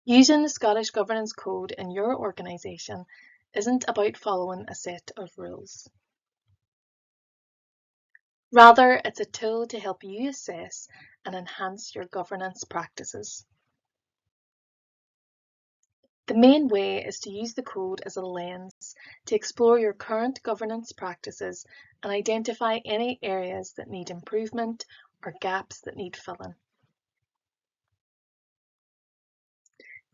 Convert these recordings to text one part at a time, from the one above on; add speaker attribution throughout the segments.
Speaker 1: Using the Scottish Governance Code in your organisation isn't about following a set of rules. Rather, it's a tool to help you assess and enhance your governance practices. The main way is to use the code as a lens to explore your current governance practices and identify any areas that need improvement or gaps that need filling.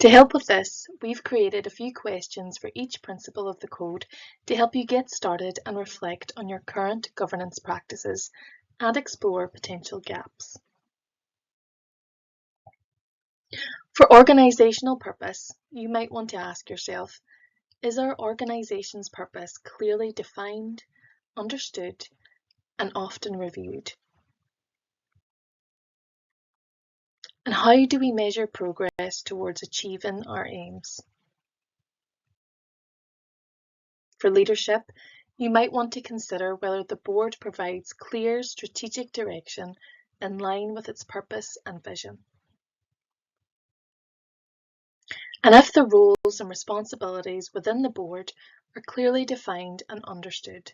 Speaker 1: To help with this, we've created a few questions for each principle of the code to help you get started and reflect on your current governance practices and explore potential gaps. For organisational purpose, you might want to ask yourself, is our organisation's purpose clearly defined, understood, and often reviewed? And how do we measure progress towards achieving our aims? For leadership, you might want to consider whether the board provides clear strategic direction in line with its purpose and vision. And if the roles and responsibilities within the board are clearly defined and understood.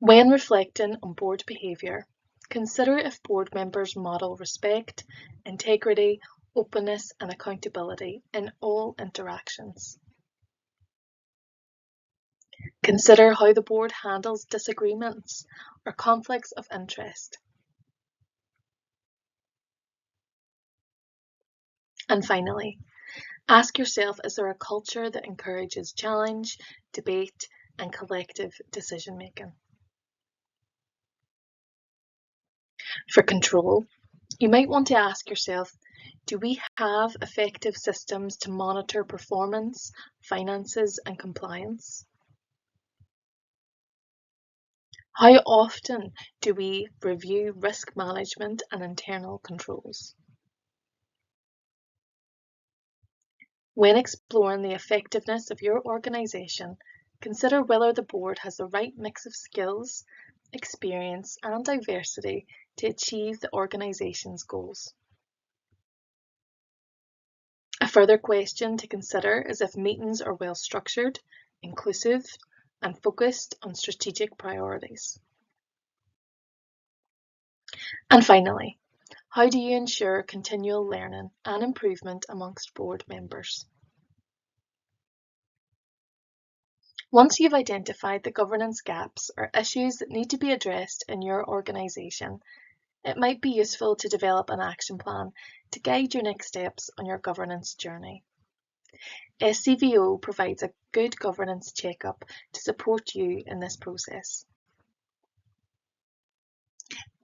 Speaker 1: When reflecting on board behaviour, consider if board members model respect, integrity, openness and accountability in all interactions. Consider how the board handles disagreements or conflicts of interest. And finally, ask yourself, is there a culture that encourages challenge, debate and collective decision making? For control, you might want to ask yourself, do we have effective systems to monitor performance, finances and compliance? How often do we review risk management and internal controls? When exploring the effectiveness of your organisation, consider whether the board has the right mix of skills, experience and diversity to achieve the organisation's goals. A further question to consider is if meetings are well structured, inclusive and focused on strategic priorities. And finally, how do you ensure continual learning and improvement amongst board members? Once you've identified the governance gaps or issues that need to be addressed in your organisation, it might be useful to develop an action plan to guide your next steps on your governance journey. SCVO provides a good governance checkup to support you in this process.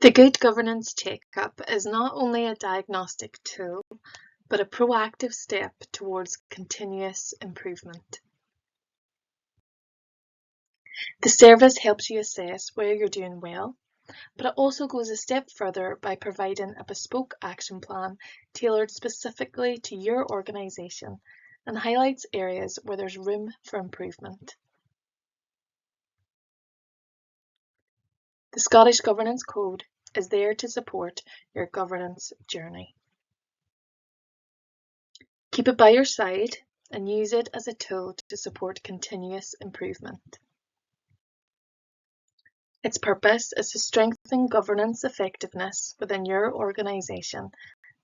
Speaker 1: The Good Governance Checkup is not only a diagnostic tool, but a proactive step towards continuous improvement. The service helps you assess where you're doing well, but it also goes a step further by providing a bespoke action plan tailored specifically to your organisation and highlights areas where there's room for improvement. The Scottish Governance Code is there to support your governance journey. Keep it by your side and use it as a tool to support continuous improvement. Its purpose is to strengthen governance effectiveness within your organisation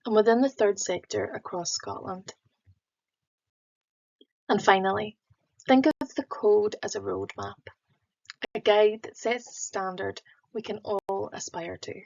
Speaker 1: and within the third sector across Scotland. And finally, think of the code as a roadmap, a guide that sets the standard we can all aspire to.